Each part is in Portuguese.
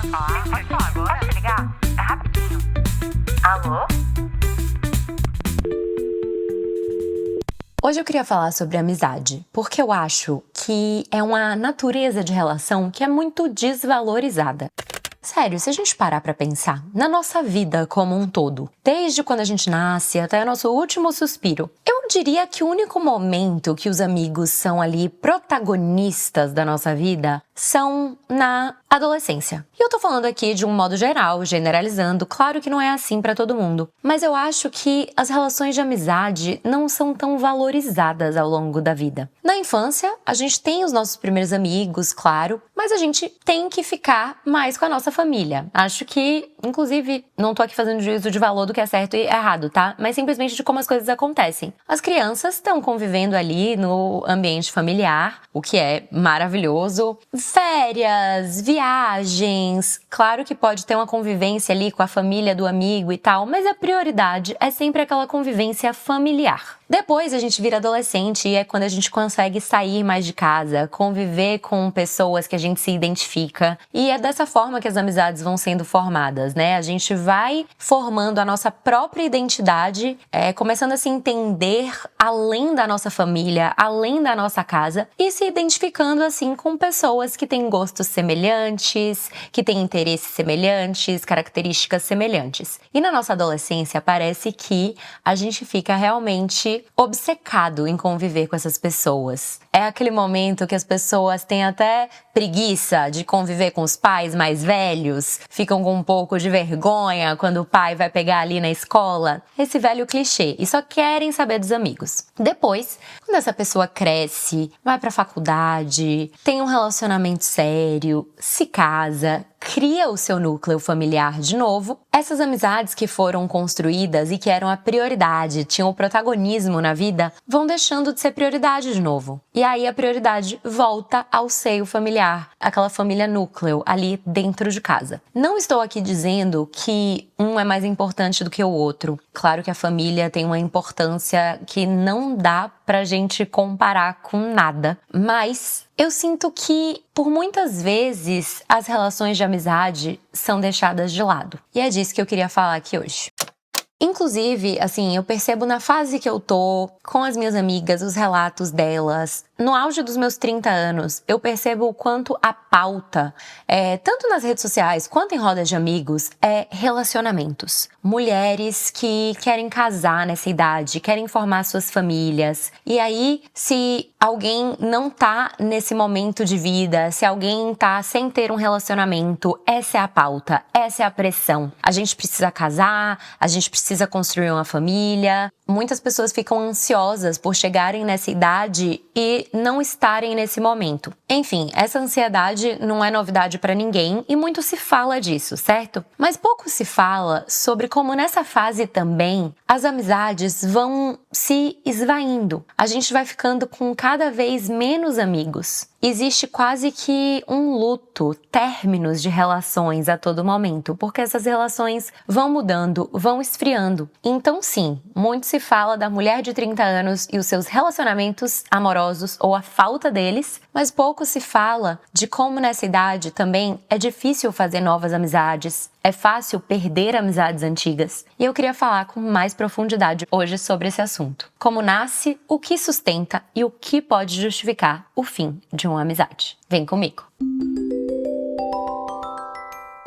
querendo falar? Pode falar agora. Pode ligar? É rapidinho. Alô? Hoje eu queria falar sobre amizade, porque eu acho que é uma natureza de relação que é muito desvalorizada. Sério, se a gente parar pra pensar na nossa vida como um todo, desde quando a gente nasce até o nosso último suspiro, eu diria que o único momento que os amigos são ali protagonistas da nossa vida são na adolescência. E eu tô falando aqui de um modo geral, generalizando, claro que não é assim pra todo mundo, mas eu acho que as relações de amizade não são tão valorizadas ao longo da vida. Na infância, a gente tem os nossos primeiros amigos, claro, mas a gente tem que ficar mais com a nossa família. Acho que, inclusive, não tô aqui fazendo juízo de valor do que é certo e errado, tá? Mas simplesmente de como as coisas acontecem. As crianças estão convivendo ali no ambiente familiar, o que é maravilhoso. Férias, viagens, claro que pode ter uma convivência ali com a família do amigo e tal, mas a prioridade é sempre aquela convivência familiar. Depois a gente vira adolescente e é quando a gente consegue sair mais de casa, conviver com pessoas que a gente se identifica. E é dessa forma que as amizades vão sendo formadas, né? A gente vai formando a nossa própria identidade, começando a se entender além da nossa família, além da nossa casa e se identificando assim com pessoas que têm gostos semelhantes, que têm interesses semelhantes, características semelhantes. E na nossa adolescência parece que a gente fica realmente obcecado em conviver com essas pessoas. É aquele momento que as pessoas têm até preguiça de conviver com os pais mais velhos, ficam com um pouco de vergonha quando o pai vai pegar ali na escola. Esse velho clichê, e só querem saber dos amigos. Depois, quando essa pessoa cresce, vai pra faculdade, tem um relacionamento sério, se casa, cria o seu núcleo familiar de novo, essas amizades que foram construídas e que eram a prioridade, tinham o protagonismo na vida, vão deixando de ser prioridade de novo. E aí a prioridade volta ao seio familiar, aquela família núcleo ali dentro de casa. Não estou aqui dizendo que um é mais importante do que o outro. Claro que a família tem uma importância que não dá pra gente comparar com nada, mas eu sinto que, por muitas vezes, as relações de amizade são deixadas de lado. E é disso que eu queria falar aqui hoje. Inclusive, assim, eu percebo na fase que eu tô, com as minhas amigas, os relatos delas. No auge dos meus 30 anos, eu percebo o quanto a pauta, tanto nas redes sociais quanto em rodas de amigos, é relacionamentos. Mulheres que querem casar nessa idade, querem formar suas famílias. E aí, se alguém não tá nesse momento de vida, se alguém tá sem ter um relacionamento, essa é a pauta, essa é a pressão. A gente precisa casar, a gente precisa construir uma família. Muitas pessoas ficam ansiosas por chegarem nessa idade e não estarem nesse momento. Enfim, essa ansiedade não é novidade pra ninguém e muito se fala disso, certo? Mas pouco se fala sobre como nessa fase também as amizades vão se esvaindo. A gente vai ficando com cada vez menos amigos. Existe quase que um luto, términos de relações a todo momento, porque essas relações vão mudando, vão esfriando. Então sim, muito se fala da mulher de 30 anos e os seus relacionamentos amorosos ou a falta deles, mas pouco se fala de como nessa idade também é difícil fazer novas amizades, é fácil perder amizades antigas. E eu queria falar com mais profundidade hoje sobre esse assunto. Como nasce, o que sustenta e o que pode justificar o fim de uma amizade. Vem comigo!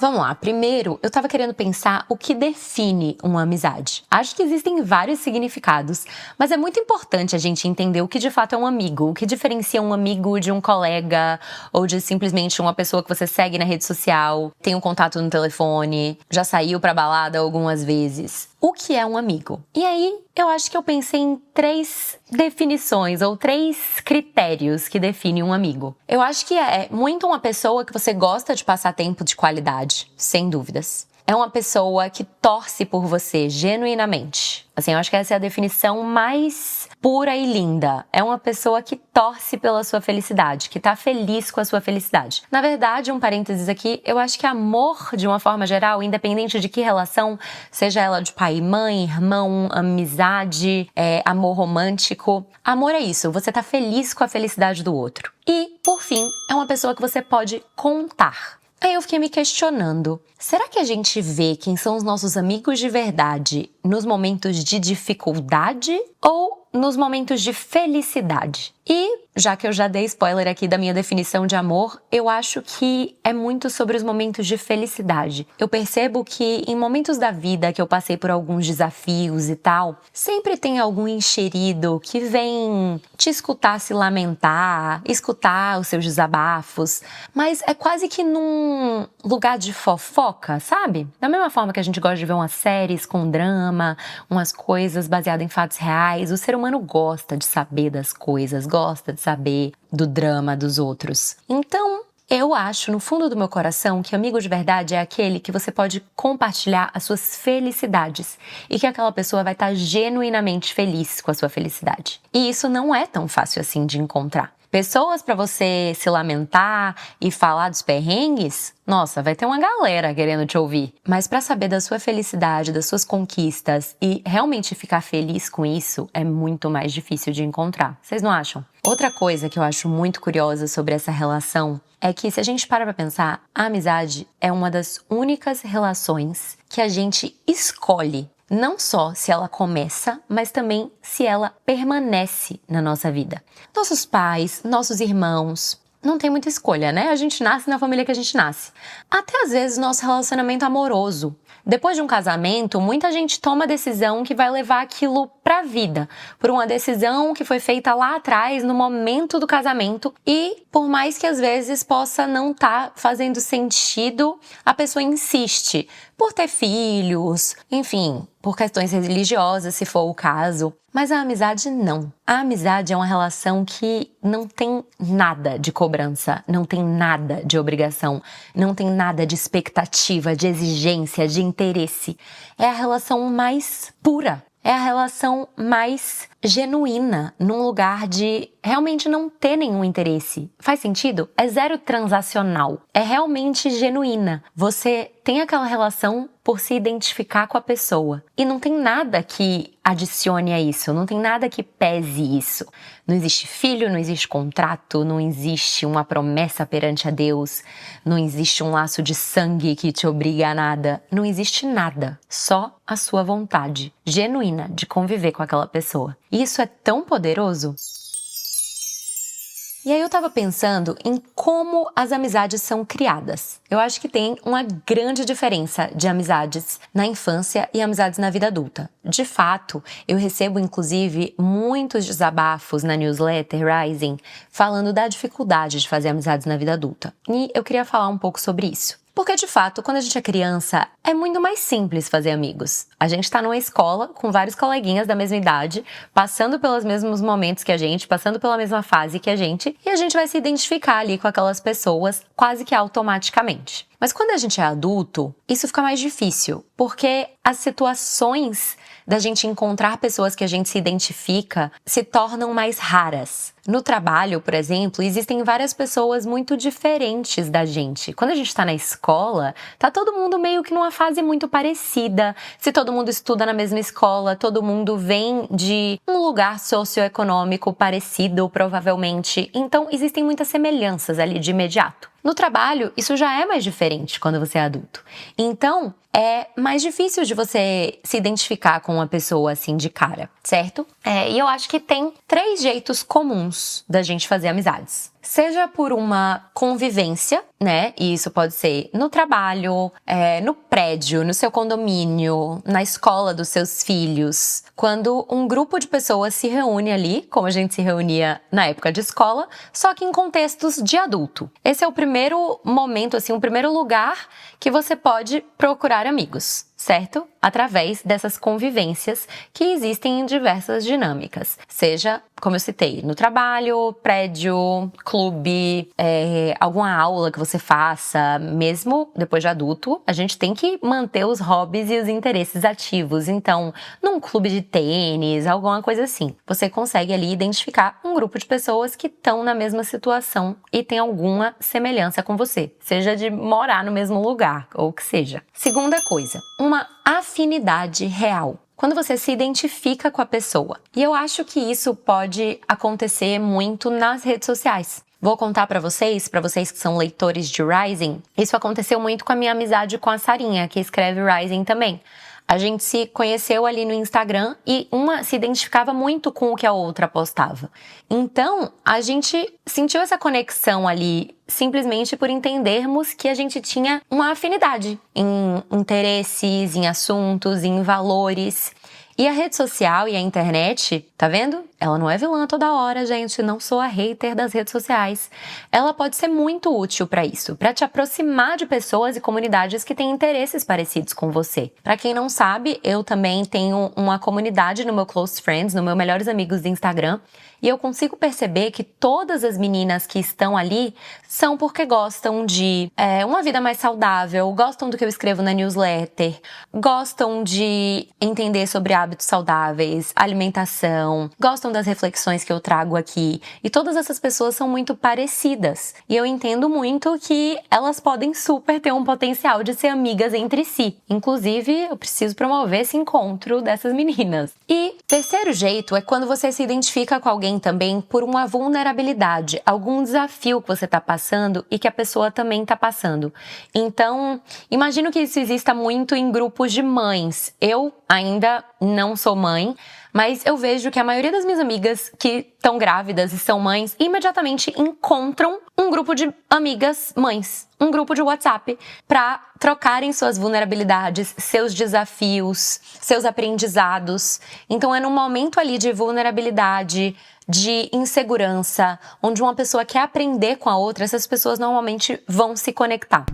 Vamos lá, primeiro eu tava querendo pensar o que define uma amizade. Acho que existem vários significados, mas é muito importante a gente entender o que de fato é um amigo, o que diferencia um amigo de um colega ou de simplesmente uma pessoa que você segue na rede social, tem um contato no telefone, já saiu pra balada algumas vezes. O que é um amigo? E aí, eu acho que eu pensei em 3 definições ou 3 critérios que definem um amigo. Eu acho que é muito uma pessoa que você gosta de passar tempo de qualidade, sem dúvidas. É uma pessoa que torce por você genuinamente. Assim, eu acho que essa é a definição mais pura e linda. É uma pessoa que torce pela sua felicidade, que tá feliz com a sua felicidade. Na verdade, um parênteses aqui, eu acho que amor, de uma forma geral, independente de que relação, seja ela de pai e mãe, irmão, amizade, amor romântico, amor é isso, você tá feliz com a felicidade do outro. E, por fim, é uma pessoa que você pode contar. Aí eu fiquei me questionando, será que a gente vê quem são os nossos amigos de verdade nos momentos de dificuldade ou nos momentos de felicidade? E, já que eu já dei spoiler aqui da minha definição de amor, eu acho que é muito sobre os momentos de felicidade. Eu percebo que em momentos da vida que eu passei por alguns desafios e tal, sempre tem algum enxerido que vem te escutar se lamentar, escutar os seus desabafos, mas é quase que num lugar de fofoca, sabe? Da mesma forma que a gente gosta de ver umas séries com drama, umas coisas baseadas em fatos reais, o ser humano gosta de saber das coisas, gosta de saber do drama dos outros. Então, eu acho, no fundo do meu coração, que amigo de verdade é aquele que você pode compartilhar as suas felicidades e que aquela pessoa vai estar genuinamente feliz com a sua felicidade. E isso não é tão fácil assim de encontrar. Pessoas para você se lamentar e falar dos perrengues, nossa, vai ter uma galera querendo te ouvir. Mas para saber da sua felicidade, das suas conquistas e realmente ficar feliz com isso, é muito mais difícil de encontrar. Vocês não acham? Outra coisa que eu acho muito curiosa sobre essa relação é que, se a gente para pra pensar, a amizade é uma das únicas relações que a gente escolhe. Não só se ela começa, mas também se ela permanece na nossa vida. Nossos pais, nossos irmãos, não tem muita escolha, né? A gente nasce na família que a gente nasce. Até às vezes nosso relacionamento amoroso. Depois de um casamento, muita gente toma a decisão que vai levar aquilo pra vida, por uma decisão que foi feita lá atrás, no momento do casamento, e por mais que às vezes possa não estar fazendo sentido, a pessoa insiste por ter filhos, enfim, por questões religiosas, se for o caso. Mas a amizade não. A amizade é uma relação que não tem nada de cobrança, não tem nada de obrigação, não tem nada de expectativa, de exigência, de interesse. É a relação mais pura. É a relação mais genuína, num lugar de realmente não ter nenhum interesse. Faz sentido? É zero transacional. É realmente genuína. Você tem aquela relação por se identificar com a pessoa. E não tem nada que adicione a isso, não tem nada que pese isso. Não existe filho, não existe contrato, não existe uma promessa perante a Deus, não existe um laço de sangue que te obriga a nada. Não existe nada, só a sua vontade genuína de conviver com aquela pessoa. E isso é tão poderoso. E aí eu tava pensando em como as amizades são criadas. Eu acho que tem uma grande diferença de amizades na infância e amizades na vida adulta. De fato, eu recebo inclusive muitos desabafos na newsletter Rising falando da dificuldade de fazer amizades na vida adulta. E eu queria falar um pouco sobre isso. Porque, de fato, quando a gente é criança, é muito mais simples fazer amigos. A gente tá numa escola com vários coleguinhas da mesma idade, passando pelos mesmos momentos que a gente, passando pela mesma fase que a gente, e a gente vai se identificar ali com aquelas pessoas quase que automaticamente. Mas quando a gente é adulto, isso fica mais difícil, porque as situações da gente encontrar pessoas que a gente se identifica se tornam mais raras. No trabalho, por exemplo, existem várias pessoas muito diferentes da gente. Quando a gente tá na escola, tá todo mundo meio que numa fase muito parecida. Se todo mundo estuda na mesma escola, todo mundo vem de um lugar socioeconômico parecido, provavelmente. Então, existem muitas semelhanças ali de imediato. No trabalho, isso já é mais diferente quando você é adulto. Então, é mais difícil de você se identificar com uma pessoa assim de cara, certo? E eu acho que tem 3 jeitos comuns da gente fazer amizades. Seja por uma convivência, né? E isso pode ser no trabalho, no prédio, no seu condomínio, na escola dos seus filhos. Quando um grupo de pessoas se reúne ali, como a gente se reunia na época de escola, só que em contextos de adulto. Esse é o primeiro momento, assim, o primeiro lugar que você pode procurar amigos, certo? Através dessas convivências que existem em diversas dinâmicas. Seja, como eu citei, no trabalho, prédio, clube, alguma aula que você faça, mesmo depois de adulto, a gente tem que manter os hobbies e os interesses ativos. Então, num clube de tênis, alguma coisa assim, você consegue ali identificar um grupo de pessoas que estão na mesma situação e tem alguma semelhança com você, seja de morar no mesmo lugar ou o que seja. Segunda coisa, uma afinidade real. Quando você se identifica com a pessoa. E eu acho que isso pode acontecer muito nas redes sociais. Vou contar pra vocês que são leitores de Rising, isso aconteceu muito com a minha amizade com a Sarinha, que escreve Rising também. A gente se conheceu ali no Instagram e uma se identificava muito com o que a outra postava. Então, a gente sentiu essa conexão ali simplesmente por entendermos que a gente tinha uma afinidade em interesses, em assuntos, em valores. E a rede social e a internet, tá vendo? Ela não é vilã toda hora, gente. Não sou a hater das redes sociais. Ela pode ser muito útil pra isso, pra te aproximar de pessoas e comunidades que têm interesses parecidos com você. Pra quem não sabe, eu também tenho uma comunidade no meu Close Friends, no meu Melhores Amigos do Instagram, e eu consigo perceber que todas as meninas que estão ali são porque gostam de uma vida mais saudável, gostam do que eu escrevo na newsletter, gostam de entender sobre hábitos saudáveis, alimentação, gostam das reflexões que eu trago aqui. E todas essas pessoas são muito parecidas. E eu entendo muito que elas podem super ter um potencial de ser amigas entre si. Inclusive, eu preciso promover esse encontro dessas meninas. E terceiro jeito é quando você se identifica com alguém também por uma vulnerabilidade, algum desafio que você tá passando e que a pessoa também tá passando. Então, imagino que isso exista muito em grupos de mães. Eu ainda não sou mãe, mas eu vejo que a maioria das minhas amigas que estão grávidas e são mães, imediatamente encontram um grupo de amigas mães, um grupo de WhatsApp, para trocarem suas vulnerabilidades, seus desafios, seus aprendizados. Então é num momento ali de vulnerabilidade, de insegurança, onde uma pessoa quer aprender com a outra, essas pessoas normalmente vão se conectar.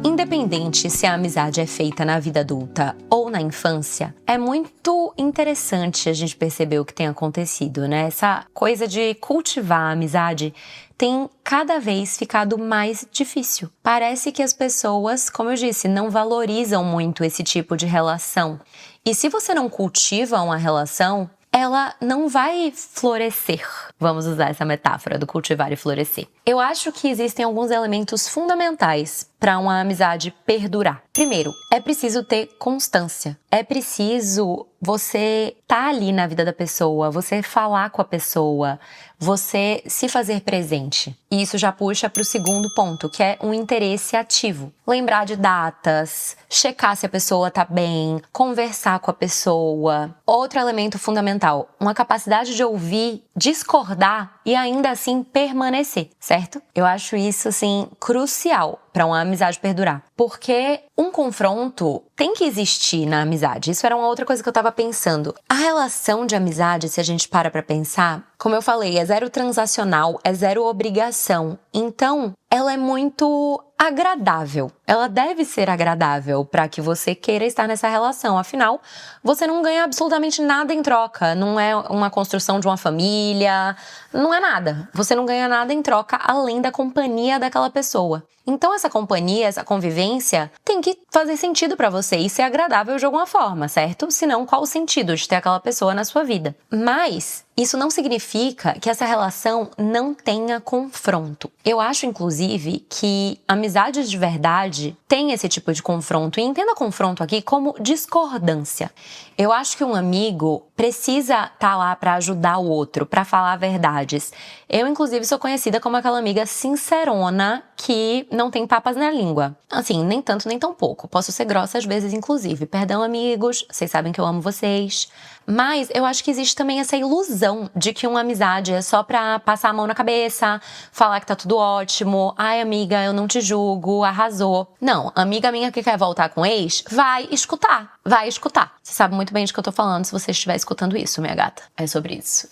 Independente se a amizade é feita na vida adulta ou na infância, é muito interessante a gente perceber o que tem acontecido, né? Essa coisa de cultivar a amizade tem cada vez ficado mais difícil. Parece que as pessoas, como eu disse, não valorizam muito esse tipo de relação. E se você não cultiva uma relação, ela não vai florescer. Vamos usar essa metáfora do cultivar e florescer. Eu acho que existem alguns elementos fundamentais para uma amizade perdurar. Primeiro, é preciso ter constância. É preciso você estar ali na vida da pessoa, você falar com a pessoa, você se fazer presente. E isso já puxa para o segundo ponto, que é um interesse ativo. Lembrar de datas, checar se a pessoa tá bem, conversar com a pessoa. Outro elemento fundamental, uma capacidade de ouvir, discordar e ainda assim permanecer, certo? Eu acho isso, assim, crucial para uma amizade perdurar. Porque um confronto tem que existir na amizade. Isso era uma outra coisa que eu tava pensando. A relação de amizade, se a gente para pra pensar, como eu falei, é zero transacional, é zero obrigação. Então, ela é muito agradável. Ela deve ser agradável para que você queira estar nessa relação. Afinal, você não ganha absolutamente nada em troca. Não é uma construção de uma família, não é nada. Você não ganha nada em troca além da companhia daquela pessoa. Então, essa companhia, essa convivência tem que fazer sentido para você e ser agradável de alguma forma, certo? Senão, qual o sentido de ter aquela pessoa na sua vida? Mas isso não significa que essa relação não tenha confronto. Eu acho, inclusive, que amizades de verdade têm esse tipo de confronto. E entenda confronto aqui como discordância. Eu acho que um amigo precisa estar lá para ajudar o outro, para falar verdades. Eu, inclusive, sou conhecida como aquela amiga sincerona que não tem papas na língua. Assim, nem tanto, nem tão pouco. Posso ser grossa às vezes, inclusive. Perdão, amigos. Vocês sabem que eu amo vocês. Mas eu acho que existe também essa ilusão de que uma amizade é só pra passar a mão na cabeça, falar que tá tudo ótimo. Ai, amiga, eu não te julgo, arrasou. Não, amiga minha que quer voltar com o ex, vai escutar. Vai escutar. Você sabe muito bem de que eu tô falando se você estiver escutando isso, minha gata. É sobre isso.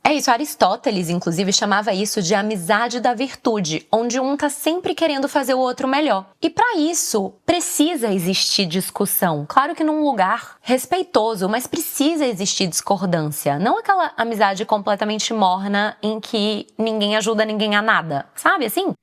É isso, Aristóteles, inclusive, chamava isso de amizade da virtude, onde um tá sempre querendo fazer o outro melhor. E para isso, precisa existir discussão. Claro que num lugar respeitoso, mas precisa existir discordância. Não aquela amizade completamente morna em que ninguém ajuda ninguém a nada, sabe assim?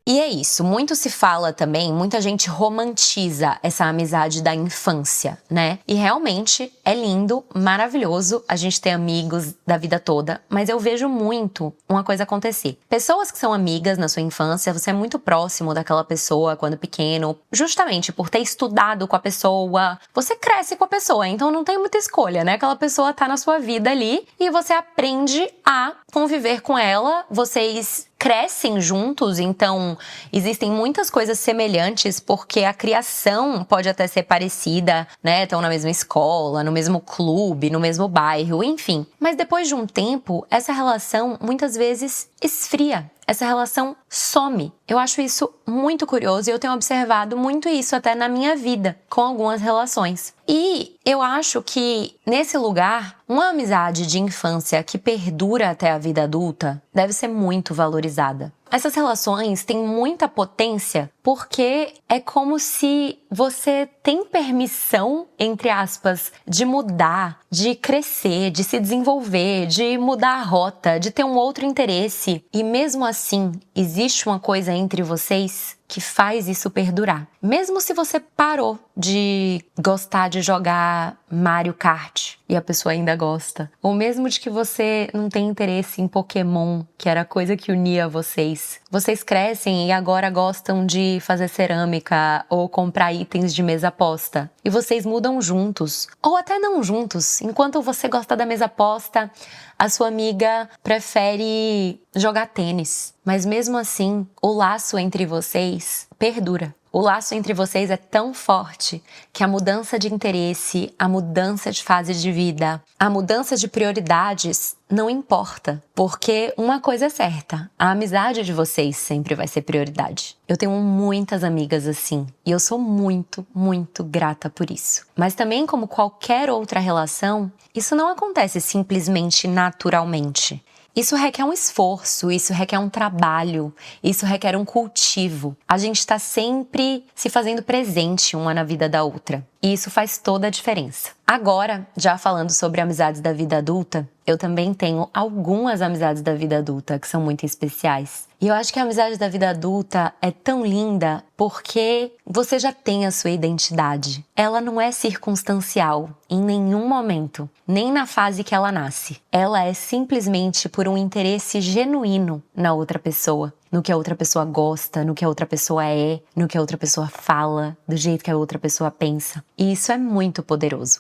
E é isso, muito se fala também, muita gente romantiza essa amizade da infância, né? E realmente é lindo, maravilhoso a gente ter amigos da vida toda, mas eu vejo muito uma coisa acontecer. Pessoas que são amigas na sua infância, você é muito próximo daquela pessoa quando pequeno, justamente por ter estudado com a pessoa, você cresce com a pessoa, então não tem muita escolha, né? Aquela pessoa tá na sua vida ali e você aprende a conviver com ela, vocês crescem juntos, então existem muitas coisas semelhantes, porque a criação pode até ser parecida, né? Estão na mesma escola, no mesmo clube, no mesmo bairro, enfim. Mas depois de um tempo, essa relação muitas vezes esfria. Essa relação some. Eu acho isso muito curioso e eu tenho observado muito isso até na minha vida, com algumas relações. E eu acho que, nesse lugar, uma amizade de infância que perdura até a vida adulta deve ser muito valorizada. Essas relações têm muita potência porque é como se você tem permissão, entre aspas, de mudar, de crescer, de se desenvolver, de mudar a rota, de ter um outro interesse. E mesmo assim, existe uma coisa entre vocês que faz isso perdurar. Mesmo se você parou de gostar de jogar Mario Kart e a pessoa ainda gosta, ou mesmo de que você não tem interesse em Pokémon, que era a coisa que unia vocês. Vocês crescem e agora gostam de fazer cerâmica ou comprar itens de mesa posta. E vocês mudam juntos, ou até não juntos. Enquanto você gosta da mesa posta, a sua amiga prefere jogar tênis. Mas mesmo assim, o laço entre vocês perdura. O laço entre vocês é tão forte que a mudança de interesse, a mudança de fase de vida, a mudança de prioridades não importa. Porque uma coisa é certa, a amizade de vocês sempre vai ser prioridade. Eu tenho muitas amigas assim e eu sou muito, muito grata por isso. Mas também, como qualquer outra relação, isso não acontece simplesmente naturalmente. Isso requer um esforço, isso requer um trabalho, isso requer um cultivo. A gente está sempre se fazendo presente uma na vida da outra. E isso faz toda a diferença. Agora, já falando sobre amizades da vida adulta, eu também tenho algumas amizades da vida adulta que são muito especiais. E eu acho que a amizade da vida adulta é tão linda porque você já tem a sua identidade. Ela não é circunstancial em nenhum momento, nem na fase que ela nasce. Ela é simplesmente por um interesse genuíno na outra pessoa. No que a outra pessoa gosta, no que a outra pessoa é, no que a outra pessoa fala, do jeito que a outra pessoa pensa. E isso é muito poderoso.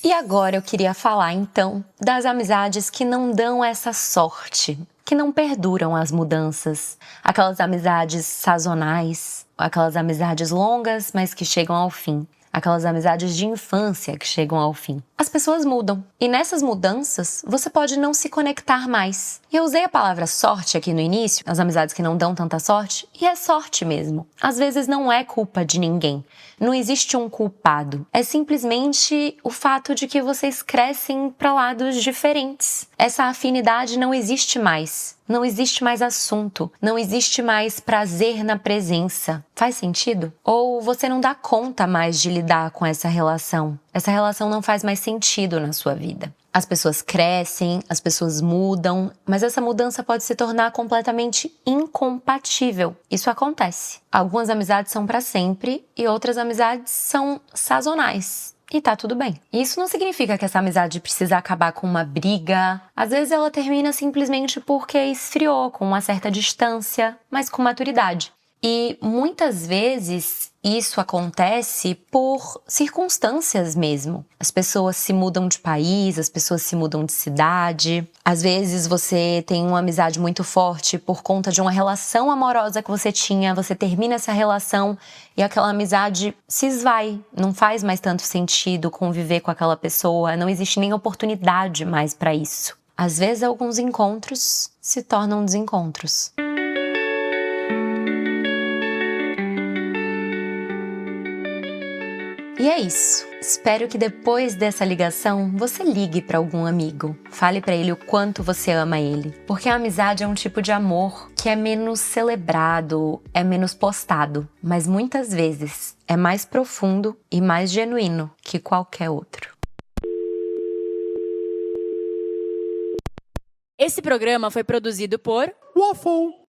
E agora eu queria falar, então, das amizades que não dão essa sorte, que não perduram as mudanças. Aquelas amizades sazonais, aquelas amizades longas, mas que chegam ao fim. Aquelas amizades de infância que chegam ao fim. As pessoas mudam. E nessas mudanças, você pode não se conectar mais. E eu usei a palavra sorte aqui no início, as amizades que não dão tanta sorte, e é sorte mesmo. Às vezes não é culpa de ninguém. Não existe um culpado. É simplesmente o fato de que vocês crescem para lados diferentes. Essa afinidade não existe mais. Não existe mais assunto. Não existe mais prazer na presença. Faz sentido? Ou você não dá conta mais de lidar com essa relação? Essa relação não faz mais sentido na sua vida. As pessoas crescem, as pessoas mudam, mas essa mudança pode se tornar completamente incompatível. Isso acontece. Algumas amizades são para sempre e outras amizades são sazonais. E tá tudo bem. Isso não significa que essa amizade precisa acabar com uma briga. Às vezes ela termina simplesmente porque esfriou, com uma certa distância, mas com maturidade. E muitas vezes isso acontece por circunstâncias mesmo. As pessoas se mudam de país, as pessoas se mudam de cidade. Às vezes você tem uma amizade muito forte por conta de uma relação amorosa que você tinha, você termina essa relação e aquela amizade se esvai. Não faz mais tanto sentido conviver com aquela pessoa, não existe nem oportunidade mais para isso. Às vezes alguns encontros se tornam desencontros. E é isso. Espero que depois dessa ligação você ligue para algum amigo. Fale para ele o quanto você ama ele. Porque a amizade é um tipo de amor que é menos celebrado, é menos postado. Mas muitas vezes é mais profundo e mais genuíno que qualquer outro. Esse programa foi produzido por Waffle.